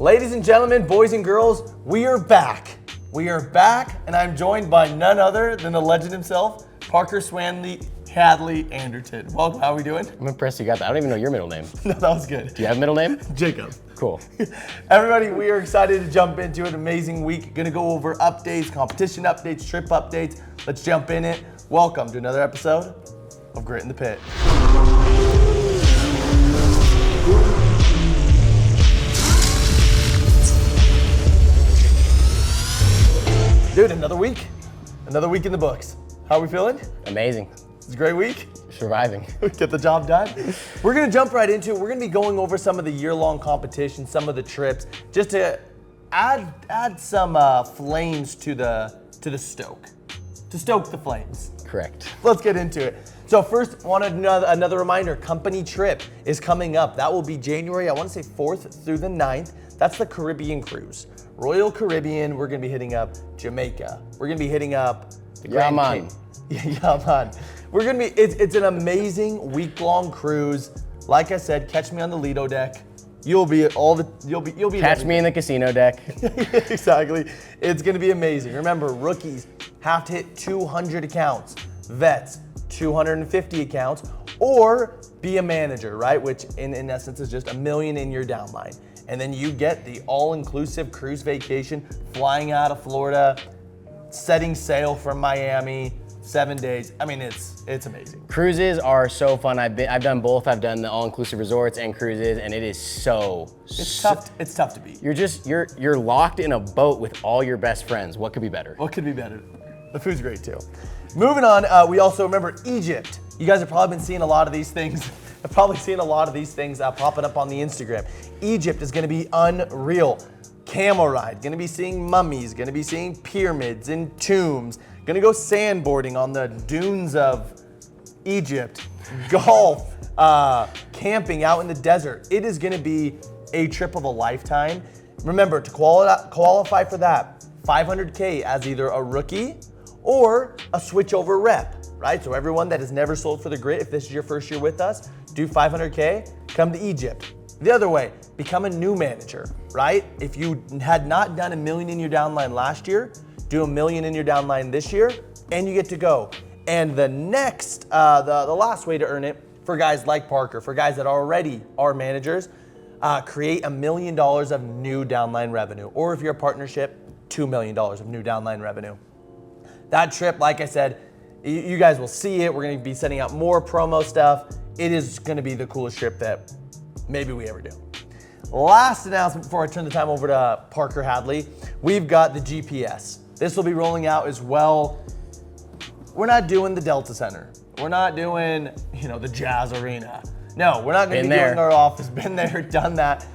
Ladies and gentlemen, boys and girls, we are back. We are back, and I'm joined by none other than the legend himself, Parker Swanley Hadley Anderton. Welcome, how are we doing? I'm impressed you got that. I don't even know your middle name. No, that was good. Do you have a middle name? Jacob. Cool. Everybody, we are excited to jump into an amazing week. Gonna go over updates, competition updates, trip updates. Let's jump in it. Welcome to another episode of Grit in the Pit. Dude, another week in the books. How are we feeling? Amazing. It's a great week. Surviving. Get the job done. We're gonna jump right into it. We're gonna be going over some of the year-long competitions, some of the trips, just to add some flames to the stoke, to stoke the flames. Correct. Let's get into it. So first, another reminder, company trip is coming up. That will be January, I wanna say 4th through the 9th. That's the Caribbean cruise. Royal Caribbean, we're gonna be hitting up Jamaica. We're gonna be hitting up the Grand Yaman. Yaman. We're gonna be, it's an amazing week-long cruise. Like I said, catch me on the Lido deck. You'll be Catch me in the casino deck. Exactly. It's gonna be amazing. Remember, rookies have to hit 200 accounts, vets 250 accounts, or be a manager, right? Which in essence is just $1 million in your downline. And then you get the all-inclusive cruise vacation, flying out of Florida, setting sail from Miami, 7 days. I mean, it's amazing. Cruises are so fun. I've done both. I've done the all-inclusive resorts and cruises, and it is tough. It's tough to beat. You're locked in a boat with all your best friends. What could be better? What could be better? The food's great too. Moving on, we also remember Egypt. You guys have probably been seeing a lot of these things. I've probably seen a lot of these things popping up on the Instagram. Egypt is gonna be unreal. Camel ride, gonna be seeing mummies, gonna be seeing pyramids and tombs, gonna go sandboarding on the dunes of Egypt, golf, camping out in the desert. It is gonna be a trip of a lifetime. Remember, to qualify for that, 500K as either a rookie or a switchover rep, right? So everyone that has never sold for the Grit, if this is your first year with us, do 500K, come to Egypt. The other way, become a new manager, right? If you had not done $1 million in your downline last year, do $1 million in your downline this year, and you get to go. And the next, the last way to earn it, for guys like Parker, for guys that already are managers, create $1 million of new downline revenue. Or if you're a partnership, $2 million of new downline revenue. That trip, like I said, you guys will see it. We're gonna be sending out more promo stuff. It is gonna be the coolest trip that maybe we ever do. Last announcement before I turn the time over to Parker Hadley, we've got the GPS. This will be rolling out as well. We're not doing the Delta Center. We're not doing, the Jazz Arena. No, we're not gonna be doing our office. Been there, done that.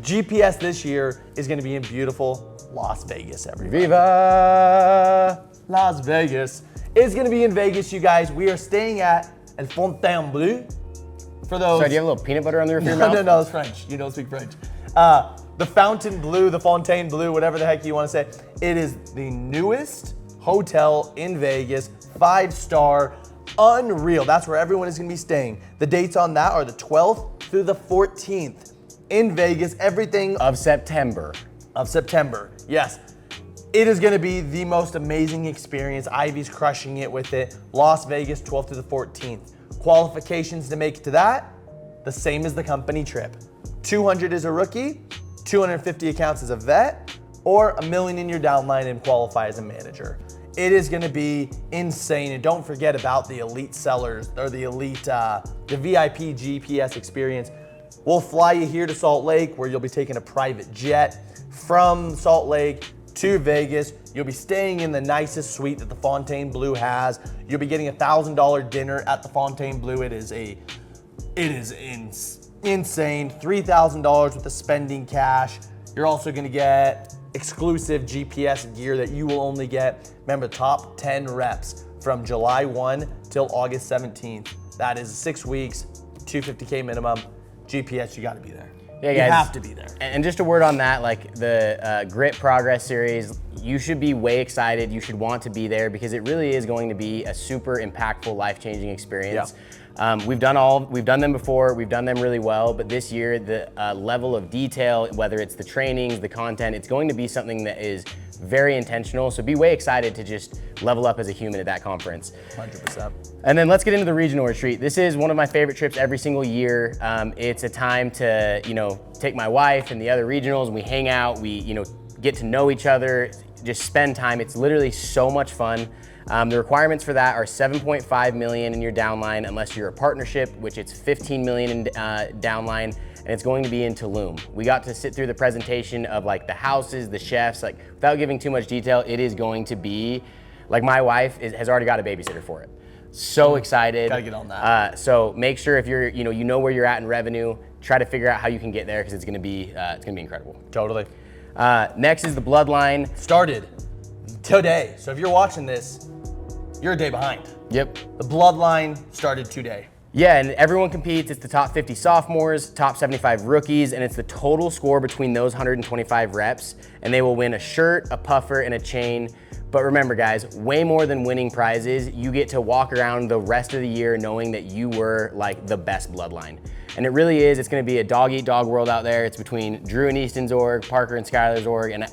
GPS this year is gonna be in beautiful Las Vegas, everybody. Viva Las Vegas. It's gonna be in Vegas, you guys. We are staying at El Fontainebleau. For those. Sorry, do you have a little peanut butter on the roof of your mouth? No, it's French. You don't speak French. The Fontainebleau, the Fontainebleau, whatever the heck you want to say. It is the newest hotel in Vegas, 5-star, unreal. That's where everyone is going to be staying. The dates on that are the 12th through the 14th in Vegas. Everything of September. Yes. It is going to be the most amazing experience. Ivy's crushing it with it. Las Vegas, 12th through the 14th. Qualifications to make it to that, the same as the company trip. 200 is a rookie, 250 accounts as a vet, or $1 million in your downline and qualify as a manager. It is gonna be insane, and don't forget about the elite sellers, or the elite, the VIP GPS experience. We'll fly you here to Salt Lake, where you'll be taking a private jet from Salt Lake to Vegas. You'll be staying in the nicest suite that the Fontainebleau has. You'll be getting a $1,000 dinner at the Fontainebleau. It is insane. $3,000 with the spending cash. You're also gonna get exclusive GPS gear that you will only get. Remember, top 10 reps from July 1 till August 17th. That is 6 weeks, $250K minimum. GPS, you gotta be there. Yeah, guys, you have to be there. And just a word on that, like the Grit Progress Series, you should be way excited. You should want to be there because it really is going to be a super impactful, life-changing experience. We've done them before, we've done them really well, but this year the level of detail, whether it's the trainings, the content, it's going to be something that is very intentional. So be way excited to just level up as a human at that conference. 100%. And then let's get into the regional retreat. This is one of my favorite trips every single year. It's a time to, take my wife and the other regionals, and we hang out, we, get to know each other, just spend time. It's literally so much fun. The requirements for that are 7.5 million in your downline, unless you're a partnership, which it's 15 million in downline, and it's going to be in Tulum. We got to sit through the presentation of like the houses, the chefs, like without giving too much detail, it is going to be, like my wife has already got a babysitter for it. So excited. Gotta get on that. So make sure if you're, you know where you're at in revenue, try to figure out how you can get there because it's gonna be incredible. Totally. Next is the Bloodline. Started today. So if you're watching this, you're a day behind. Yep. The Bloodline started today. Yeah, and everyone competes. It's the top 50 sophomores, top 75 rookies, and it's the total score between those 125 reps, and they will win a shirt, a puffer, and a chain. But remember guys, way more than winning prizes, you get to walk around the rest of the year knowing that you were like the best Bloodline. And it really is, it's gonna be a dog-eat-dog world out there. It's between Drew and Easton's org, Parker and Skylar's org, and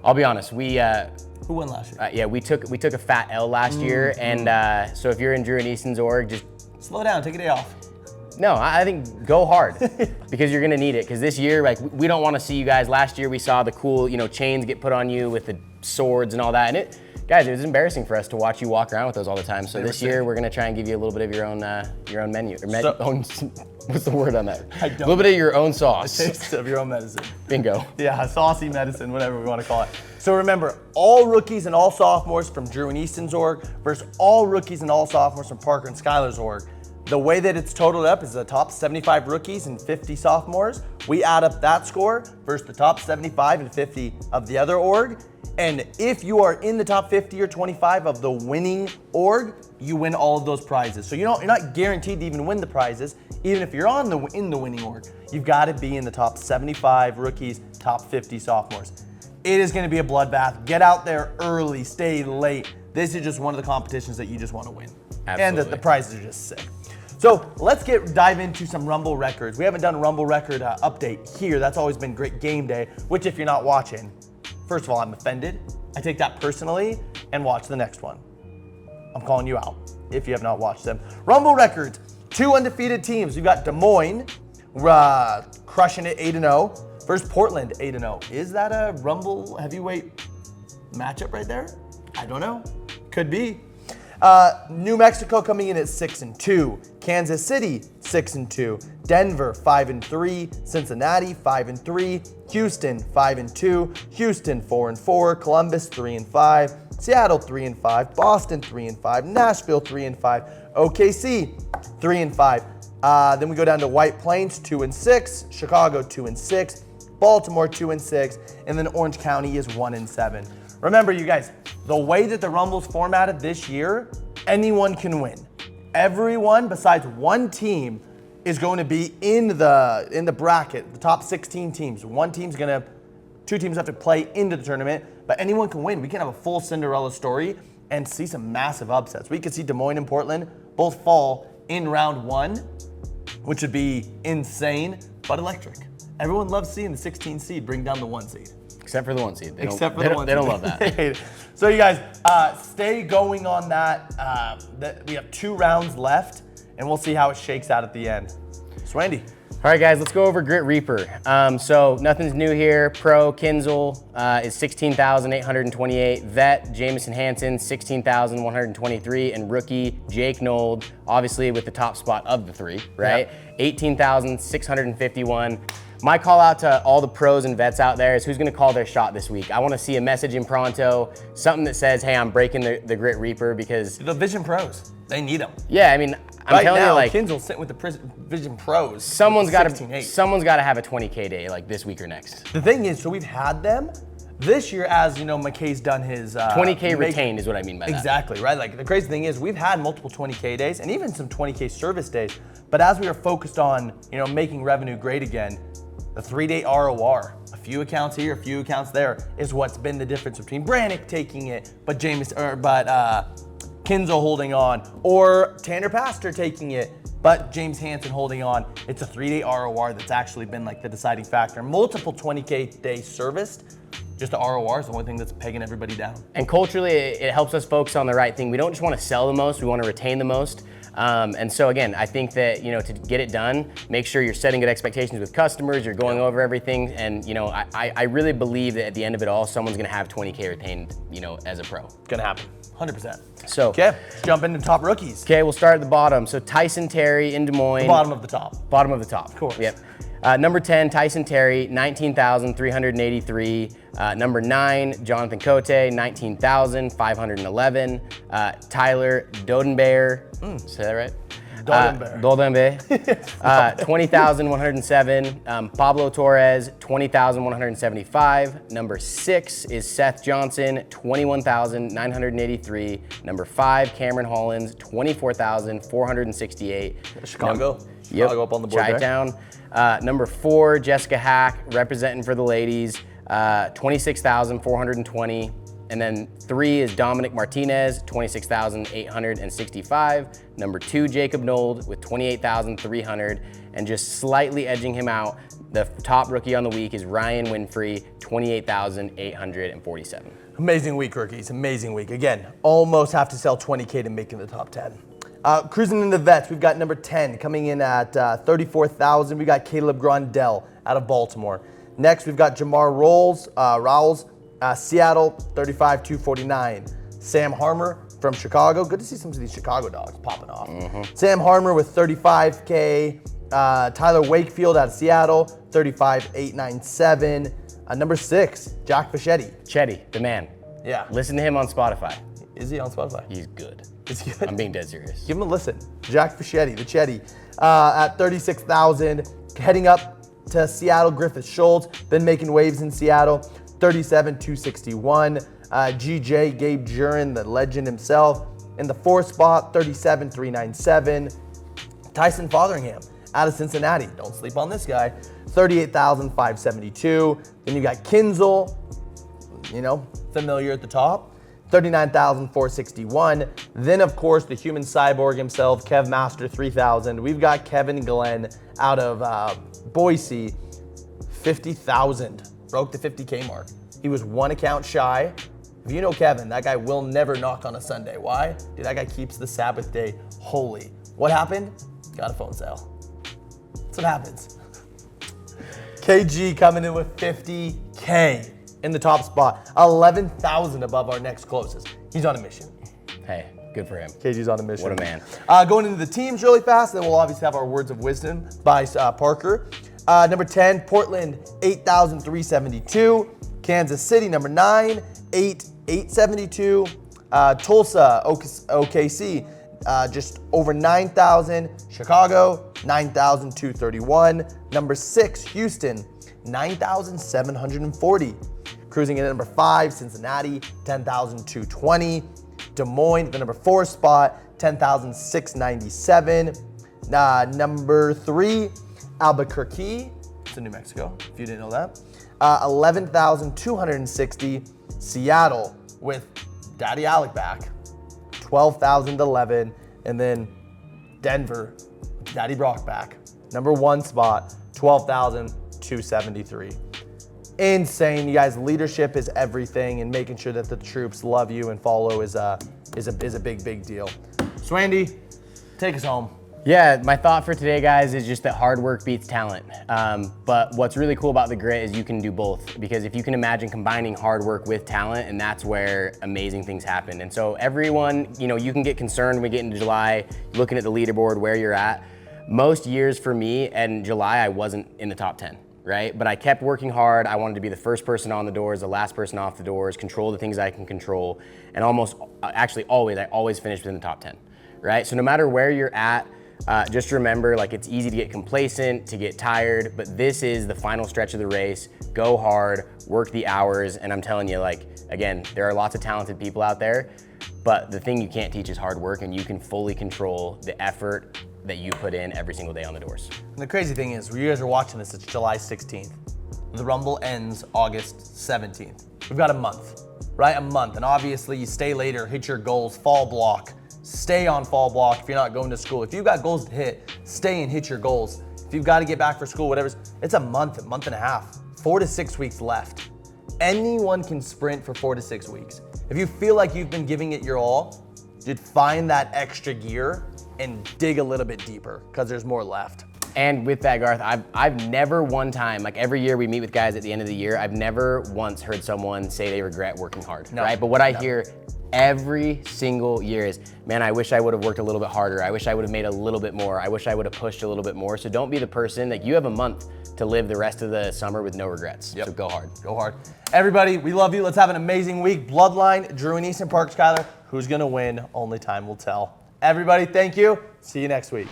I'll be honest, who won last year? yeah, we took a fat L last year, and so if you're in Drew and Easton's org, just slow down, take a day off. no, I think go hard because you're gonna need it. Because this year, like we don't want to see you guys. Last year we saw the cool, chains get put on you with the swords and all that, and it was embarrassing for us to watch you walk around with those all the time. So this year we're gonna try and give you a little bit of your own menu, or what's the word on that? A little bit of your own sauce. Taste of your own medicine. Bingo. Yeah, saucy medicine, whatever we want to call it. So remember, all rookies and all sophomores from Drew and Easton's org versus all rookies and all sophomores from Parker and Skylar's org. The way that it's totaled up is the top 75 rookies and 50 sophomores. We add up that score versus the top 75 and 50 of the other org. And if you are in the top 50 or 25 of the winning org, you win all of those prizes. So you're not guaranteed to even win the prizes, even if you're in the winning org. You've got to be in the top 75 rookies, top 50 sophomores. It is going to be a bloodbath. Get out there early, stay late. This is just one of the competitions that you just want to win. Absolutely. And the prizes are just sick. So let's dive into some Rumble records. We haven't done a Rumble record update here. That's always been great game day, which if you're not watching, first of all, I'm offended. I take that personally, and watch the next one. I'm calling you out if you have not watched them. Rumble records, 2 undefeated teams. We've got Des Moines crushing it 8-0 versus Portland 8-0. Is that a Rumble heavyweight matchup right there? I don't know. Could be. New Mexico coming in at 6-2. Kansas City 6-2. Denver 5-3. Cincinnati 5-3. Houston 5-2. Houston 4-4. Columbus 3-5. Seattle 3-5. Boston 3-5. Nashville 3-5. OKC 3-5. Then we go down to White Plains 2-6. Chicago 2-6. Baltimore 2-6. And then Orange County is 1-7. Remember, you guys, the way that the Rumble's formatted this year, anyone can win. Everyone besides one team is going to be in the bracket, the top 16 teams. Two teams have to play into the tournament, but anyone can win. We can have a full Cinderella story and see some massive upsets. We could see Des Moines and Portland both fall in round 1, which would be insane, but electric. Everyone loves seeing the 16 seed bring down the 1 seed. Except for the 1 seed. They don't love that. So you guys, stay going on that. We have 2 rounds left, and we'll see how it shakes out at the end. Swandy. All right, guys, let's go over Grit Reaper. So nothing's new here. Pro Kinzel is 16,828. Vet Jamison Hansen 16,123, and rookie Jake Nold, obviously with the top spot of the 3, right? Yep. 18,651. My call out to all the pros and vets out there is who's gonna call their shot this week. I wanna see a message in pronto, something that says, hey, I'm breaking the Grit Reaper because— The Vision Pros, they need them. Yeah, I mean, I'm telling you, like— Kinzel sitting with the Vision Pros. Someone's gotta have a 20K day like this week or next. The thing is, so we've had them. This year, as you know, McKay's done his— 20K retained is what I mean by that. Exactly, right? Like the crazy thing is we've had multiple 20K days and even some 20K service days, but as we are focused on, making revenue great again, the 3-day ROR, a few accounts here, a few accounts there, is what's been the difference between Brannick taking it, but Kinzel Kinzo holding on, or Tanner Pastor taking it, but James Hansen holding on. It's a 3-day ROR that's actually been like the deciding factor. Multiple 20K days serviced. Just the ROR is the only thing that's pegging everybody down. And culturally, it helps us focus on the right thing. We don't just want to sell the most, we want to retain the most. And so again, I think that, to get it done, make sure you're setting good expectations with customers, you're going over everything. And I really believe that at the end of it all, someone's going to have 20K retained, as a pro. Gonna happen, 100%. So, okay, let's jump into top rookies. Okay, we'll start at the bottom. So Tyson Terry in Des Moines. The bottom of the top. Bottom of the top. Of course. Yep. Number 10, Tyson Terry, 19,383. Number 9, Jonathan Cote, 19,511. Tyler Dodenbeer, say that right? Dodenbeer. 20,107. Pablo Torres, 20,175. Number 6 is Seth Johnson, 21,983. Number 5, Cameron Hollins, 24,468. Chicago. Yep. Chicago up on the board there. Chi-Town. Number 4, Jessica Hack, representing for the ladies, 26,420. And then 3 is Dominic Martinez, 26,865. Number 2, Jacob Nold with 28,300. And just slightly edging him out, the top rookie on the week is Ryan Winfrey, 28,847. Amazing week, rookies, amazing week. Again, almost have to sell 20K to make it in the top 10. Cruising in the vets, we've got number 10 coming in at 34,000. We got Caleb Grondell out of Baltimore. Next, we've got Jamar Rawls, Seattle, 35,249. Sam Harmer from Chicago. Good to see some of these Chicago dogs popping off. Sam Harmer with 35K. Tyler Wakefield out of Seattle, 35,897. Number 6, Jack Fischetti. Chetty, the man. Yeah. Listen to him on Spotify. Is he on Spotify? He's good. Is he good? I'm being dead serious. Give him a listen. Jack Fischetti, the Chetty, at 36,000. Heading up to Seattle, Griffith Schultz. Been making waves in Seattle, 37,261. GJ, Gabe Jurin, the legend himself, in the 4th spot, 37,397. Tyson Fotheringham out of Cincinnati. Don't sleep on this guy. 38,572. Then you got Kinzel, familiar at the top. 39,461. Then, of course, the human cyborg himself, Kev Master, 3,000. We've got Kevin Glenn out of Boise, 50,000. Broke the 50K mark. He was 1 account shy. If you know Kevin, that guy will never knock on a Sunday. Why? Dude, that guy keeps the Sabbath day holy. What happened? Got a phone sale. That's what happens. KG coming in with 50K. In the top spot, 11,000 above our next closest. He's on a mission. Hey, good for him. KG's on a mission. What a man. Going into the teams really fast, and then we'll obviously have our words of wisdom by Parker. Number 10, Portland, 8,372. Kansas City, number 9, 8,872. Tulsa, OKC, just over 9,000. Chicago, 9,231. Number 6, Houston, 9,740. Cruising in at number 5, Cincinnati, 10,220. Des Moines, the number 4 spot, 10,697. Number 3, Albuquerque, it's in New Mexico, if you didn't know that. 11,260. Seattle with Daddy Alec back, 12,011. And then Denver, Daddy Brock back, number 1 spot, 12,273. Insane, you guys. Leadership is everything, and making sure that the troops love you and follow is a big deal. Swandy, take us home. Yeah, my thought for today, guys, is just that hard work beats talent. But what's really cool about the grit is you can do both, because if you can imagine combining hard work with talent, and that's where amazing things happen. And so everyone, you can get concerned when we get into July, looking at the leaderboard, where you're at. Most years for me, in July, I wasn't in the top 10. Right? But I kept working hard. I wanted to be the first person on the doors, the last person off the doors, control the things I can control, and I always finished within the top 10, right? So no matter where you're at, just remember, it's easy to get complacent, to get tired, but this is the final stretch of the race. Go hard, work the hours, and I'm telling you, again, there are lots of talented people out there, but the thing you can't teach is hard work, and you can fully control the effort that you put in every single day on the doors. And the crazy thing is, when you guys are watching this, it's July 16th. The Rumble ends August 17th. We've got a month, right? A month. And obviously you stay later, hit your goals, fall block, stay on fall block if you're not going to school. If you've got goals to hit, stay and hit your goals. If you've got to get back for school, whatever, it's a month and a half, 4 to 6 weeks left. Anyone can sprint for 4 to 6 weeks. If you feel like you've been giving it your all, you'd find that extra gear and dig a little bit deeper because there's more left. And with that, Garth, I've never one time, like every year we meet with guys at the end of the year, I've never once heard someone say they regret working hard, right? But what I hear every single year is, man, I wish I would have worked a little bit harder. I wish I would have made a little bit more. I wish I would have pushed a little bit more. So don't be the person that you have a month to live the rest of the summer with no regrets. So go hard. Go hard. Everybody, we love you. Let's have an amazing week. Bloodline, Drew and Easton Park, Skyler. Who's gonna win? Only time will tell. Everybody, thank you. See you next week.